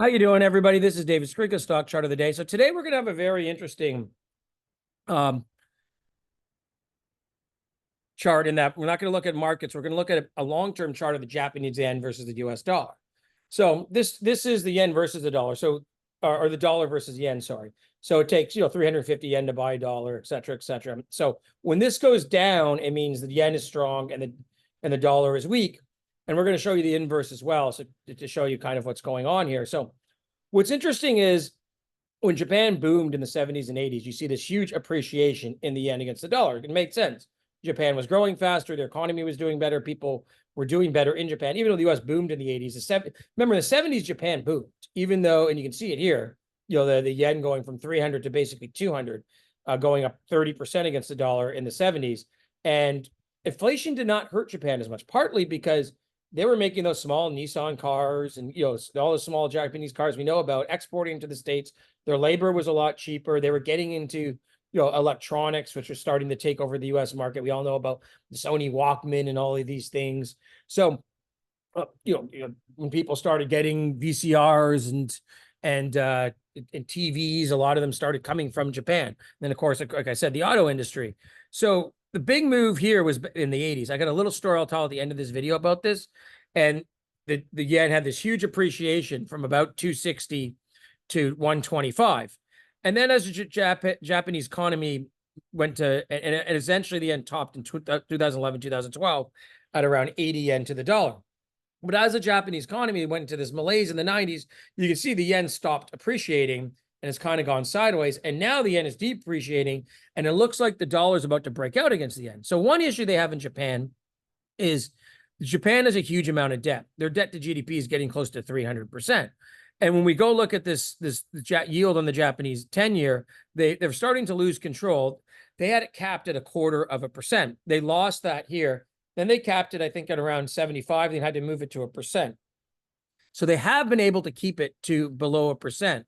How you doing, everybody? This is David Skarica, stock chart of the day. So today we're going to have a very interesting chart in that we're not going to look at markets. We're going to look at a long-term chart of the Japanese yen versus the US dollar. So this is the yen versus the dollar. So or the dollar versus yen, sorry. So it takes 350 yen to buy a dollar, et cetera, et cetera. So when this goes down, it means the yen is strong and the dollar is weak. And we're going to show you the inverse as well, so to show you kind of what's going on here. So what's interesting is when Japan boomed in the 70s and 80s, you see this huge appreciation in the yen against the dollar. It made sense. Japan was growing faster. Their economy was doing better. People were doing better in Japan, even though the U.S. boomed in the 80s. Remember, in the 70s, Japan boomed, even though, and you can see it here, the yen going from 300 to basically 200, going up 30% against the dollar in the 70s. And inflation did not hurt Japan as much, partly because they were making those small Nissan cars and all the small Japanese cars we know about, exporting to the States. Their labor was a lot cheaper. They were getting into electronics, which are starting to take over the U.S. market. We all know about the Sony Walkman and all of these things. So when people started getting VCRs and TVs, a lot of them started coming from Japan. And then, of course, like I said, the auto industry. So the big move here was in the 80s. I got a little story I'll tell at the end of this video about this. And the yen had this huge appreciation from about 260 to 125. And then as the Japanese economy went to, and essentially the yen topped in 2011, 2012 at around 80 yen to the dollar. But as the Japanese economy went into this malaise in the 90s, you can see the yen stopped appreciating and it's kind of gone sideways. And now the yen is depreciating, and it looks like the dollar is about to break out against the yen. So one issue they have in Japan is Japan has a huge amount of debt. Their debt to GDP is getting close to 300%. And when we go look at this yield on the Japanese 10-year, they're starting to lose control. They had it capped at 0.25%. They lost that here. Then they capped it, I think, at around 75. They had to move it to 1%. So they have been able to keep it to below 1%.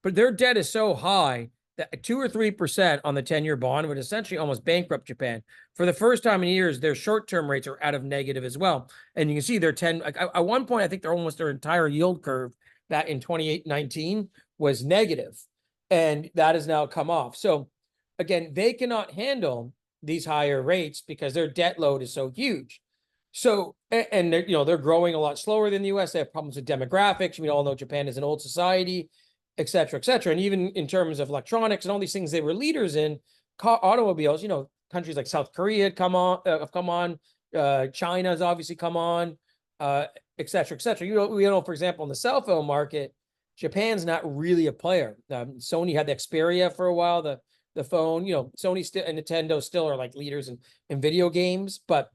But their debt is so high that 2 or 3% on the 10-year bond would essentially almost bankrupt Japan. For the first time in years, their short-term rates are out of negative as well. And you can see their 10, at one point, I think they're almost their entire yield curve that in 2019 was negative. And that has now come off. So again, they cannot handle these higher rates because their debt load is so huge. So, and they're growing a lot slower than the US. They have problems with demographics. We all know Japan is an old society, et cetera, et cetera. And even in terms of electronics and all these things they were leaders in, automobiles, countries like South Korea have come on, China's obviously come on, et cetera, et cetera. We know, for example, in the cell phone market, Japan's not really a player. Sony had the Xperia for a while, the phone, Sony still and Nintendo still are like leaders in video games, but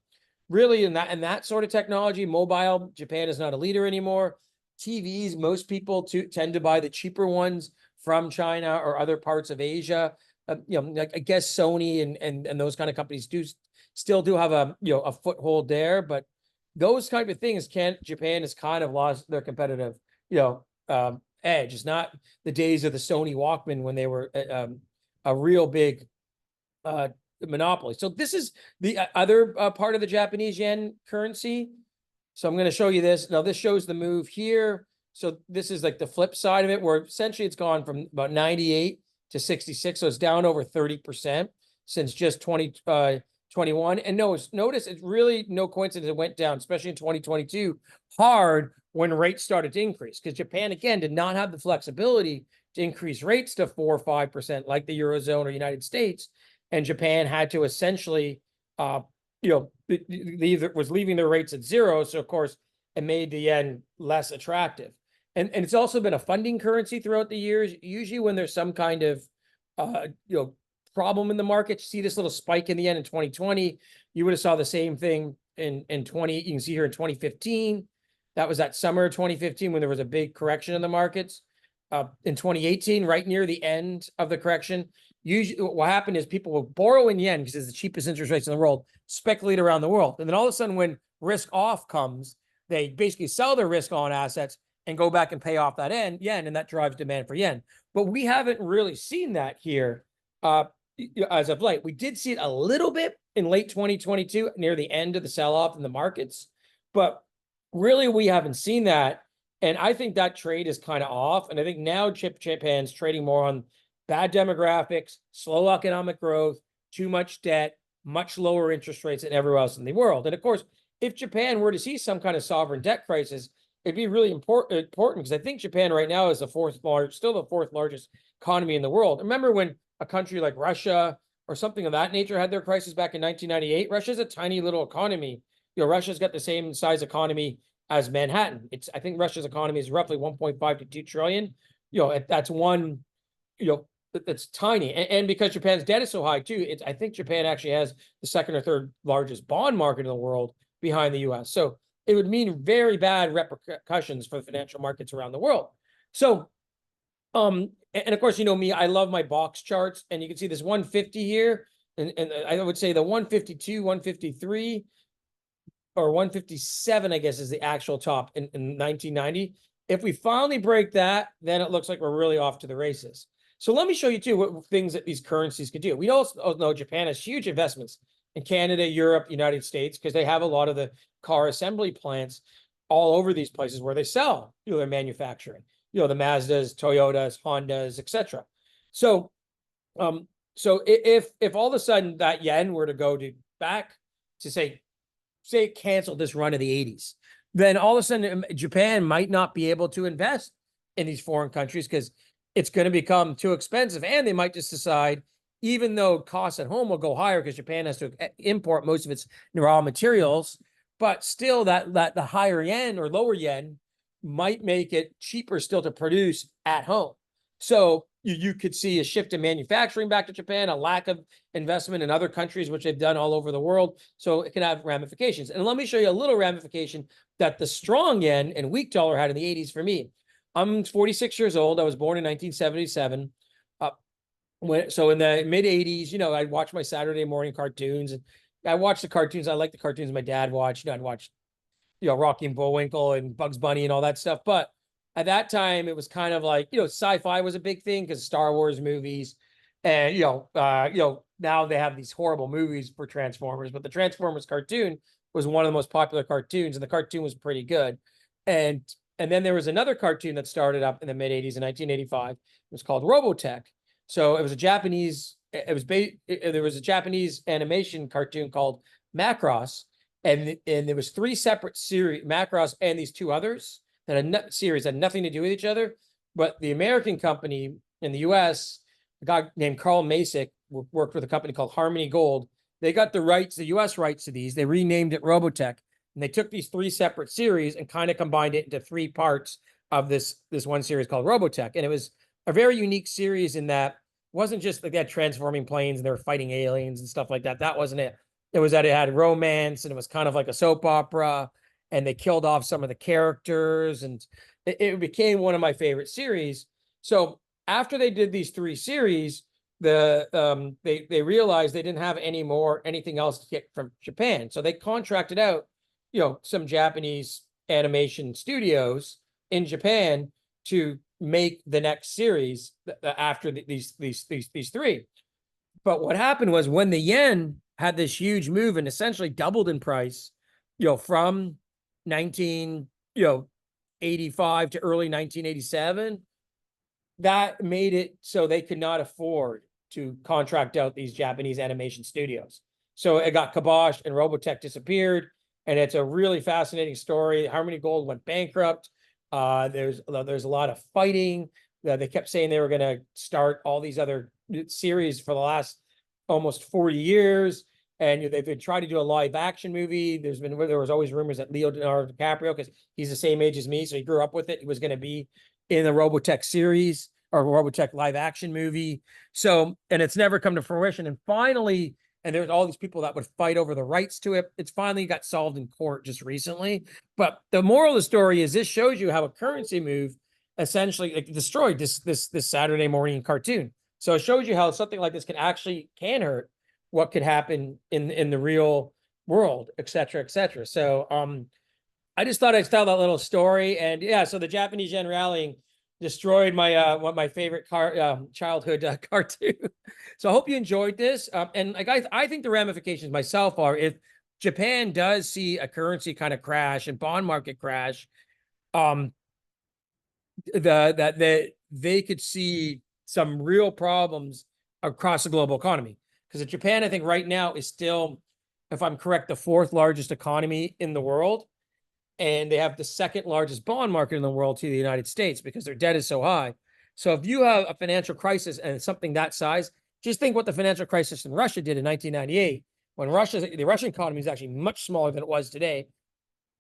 really in that sort of technology, mobile, Japan is not a leader anymore. TVs, most people tend to buy the cheaper ones from China or other parts of Asia. I guess Sony and those kind of companies still do have a foothold there, but those type of things Japan has kind of lost their competitive edge. It's not the days of the Sony Walkman when they were a real big monopoly. So this is the other part of the Japanese yen currency. So I'm going to show you this. Now this shows the move here. So this is like the flip side of it, where essentially it's gone from about 98 to 66. So it's down over 30% since just 2021. And notice it's really no coincidence it went down, especially in 2022, hard when rates started to increase, because Japan, again, did not have the flexibility to increase rates to 4 or 5% like the Eurozone or United States. And Japan had to essentially, either was leaving their rates at zero. So, of course, it made the yen less attractive. And it's also been a funding currency throughout the years. Usually when there's some kind of, problem in the market, you see this little spike in the yen in 2020. You would have saw the same thing in 20, you can see here in 2015. That was that summer of 2015 when there was a big correction in the markets. In 2018, right near the end of the correction, usually what happened is people will borrow in yen because it's the cheapest interest rates in the world, speculate around the world. And then all of a sudden when risk off comes, they basically sell their risk on assets and go back and pay off that yen, and that drives demand for yen. But we haven't really seen that here as of late. We did see it a little bit in late 2022 near the end of the sell-off in the markets, but really we haven't seen that. And I think that trade is kind of off. And I think now Japan's trading more on bad demographics, slow economic growth, too much debt, much lower interest rates than everywhere else in the world. And of course, if Japan were to see some kind of sovereign debt crisis, it'd be really important because I think Japan right now is still the fourth largest economy in the world. Remember when a country like Russia or something of that nature had their crisis back in 1998? Russia's a tiny little economy. Russia's got the same size economy as Manhattan. I think Russia's economy is roughly 1.5 to 2 trillion. That's one, that's tiny. And because Japan's debt is so high too, I think Japan actually has the second or third largest bond market in the world behind the US. So it would mean very bad repercussions for the financial markets around the world. So, and of course, me, I love my box charts, and you can see this 150 here. And I would say the 152, 153, or 157, I guess, is the actual top in 1990. If we finally break that, then it looks like we're really off to the races. So let me show you too what things that these currencies could do. We also know Japan has huge investments in Canada, Europe, United States, because they have a lot of the car assembly plants all over these places where they sell their manufacturing. The Mazdas, Toyotas, Hondas, etc. So, if all of a sudden that yen were to go back to say it canceled this run of the 80s, then all of a sudden Japan might not be able to invest in these foreign countries because it's going to become too expensive, and they might just decide, even though costs at home will go higher because Japan has to import most of its raw materials, but still that the higher yen or lower yen might make it cheaper still to produce at home. So you could see a shift in manufacturing back to Japan, a lack of investment in other countries, which they've done all over the world. So it can have ramifications. And let me show you a little ramification that the strong yen and weak dollar had in the 80s for me. I'm 46 years old. I was born in 1977. So in the mid 80s, I'd watch my Saturday morning cartoons, and I watched the cartoons. I like the cartoons my dad watched. I'd watch, Rocky and Bullwinkle and Bugs Bunny and all that stuff. But at that time, it was kind of like, sci-fi was a big thing because Star Wars movies, and now they have these horrible movies for Transformers, but the Transformers cartoon was one of the most popular cartoons, and the cartoon was pretty good. And then there was another cartoon that started up in the mid 80s in 1985. It was called Robotech. So it was a Japanese. There was a Japanese animation cartoon called Macross, and there was 3 separate series, Macross and these 2 others that had nothing to do with each other. But the American company in the US, a guy named Carl Masick, worked with a company called Harmony Gold. They got the rights, the US rights to these. They renamed it Robotech, and they took these 3 separate series and kind of combined it into 3 parts of this one series called Robotech. And it was a very unique series in that it wasn't just like they had transforming planes and they were fighting aliens and stuff like that. That wasn't it. It was that it had romance, and it was kind of like a soap opera, and they killed off some of the characters, and it became one of my favorite series. So after they did these 3 series, they realized they didn't have anything else to get from Japan. So they contracted out, some Japanese animation studios in Japan to make the next series after these 3. But what happened was, when the yen had this huge move and essentially doubled in price, from 1985 to early 1987, that made it so they could not afford to contract out these Japanese animation studios. So it got kiboshed, and Robotech disappeared. And it's a really fascinating story. Harmony Gold went bankrupt. There's a lot of fighting. They kept saying they were going to start all these other series for the last almost 40 years. And they've been trying to do a live action movie. There was always rumors that Leonardo DiCaprio, because he's the same age as me, so he grew up with it, he was going to be in the Robotech series or Robotech live action movie. So, and it's never come to fruition. And finally, and there's all these people that would fight over the rights to it. It's finally got solved in court just recently. But the moral of the story is, this shows you how a currency move essentially destroyed this Saturday morning cartoon. So it shows you how something like this can hurt what could happen in the real world, et cetera, et cetera. So I just thought I'd tell that little story. And yeah, so the Japanese yen rallying destroyed my favorite childhood cartoon. So I hope you enjoyed this. And I think the ramifications myself are, if Japan does see a currency kind of crash and bond market crash, that they could see some real problems across the global economy. Because Japan, I think right now is still, if I'm correct, the fourth largest economy in the world. And they have the second largest bond market in the world to the United States because their debt is so high. So if you have a financial crisis and something that size, just think what the financial crisis in Russia did in 1998, when the Russian economy is actually much smaller than it was today.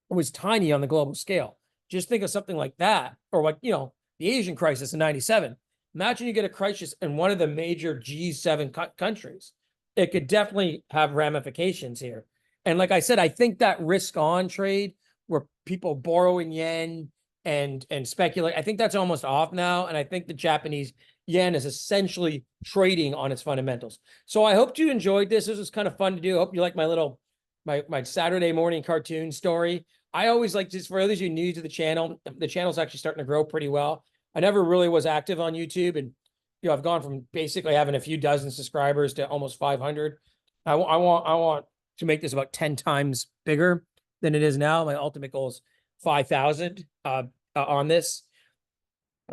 It was tiny on the global scale. Just think of something like that, or like, the Asian crisis in 97. Imagine you get a crisis in one of the major G7 countries. It could definitely have ramifications here. And like I said, I think that risk on trade where people borrow in yen and speculate, I think that's almost off now. And I think the Japanese yen is essentially trading on its fundamentals. So I hope you enjoyed this. This was kind of fun to do. I hope you like my little my Saturday morning cartoon story. I always like, just for those of you new to the channel's actually starting to grow pretty well. I never really was active on YouTube, and I've gone from basically having a few dozen subscribers to almost 500. I want to make this about 10 times bigger than it is now. My ultimate goal is 5,000 on this,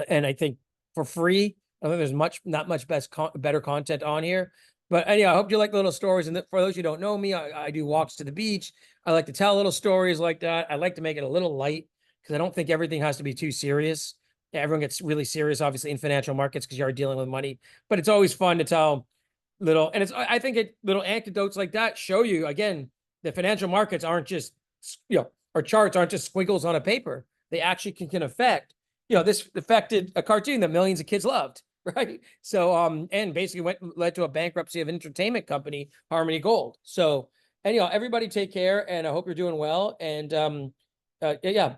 and I think for free. I think there's not much better content on here. But anyhow, I hope you like the little stories. And for those who don't know me, I do walks to the beach. I like to tell little stories like that. I like to make it a little light because I don't think everything has to be too serious. Yeah, everyone gets really serious, obviously, in financial markets because you are dealing with money. But it's always fun to tell little, and I think little anecdotes like that show you, again, the financial markets aren't just, or charts aren't just squiggles on a paper. They actually can affect, this affected a cartoon that millions of kids loved. Right. So, and basically led to a bankruptcy of an entertainment company, Harmony Gold. So anyhow, everybody take care, and I hope you're doing well. And, yeah,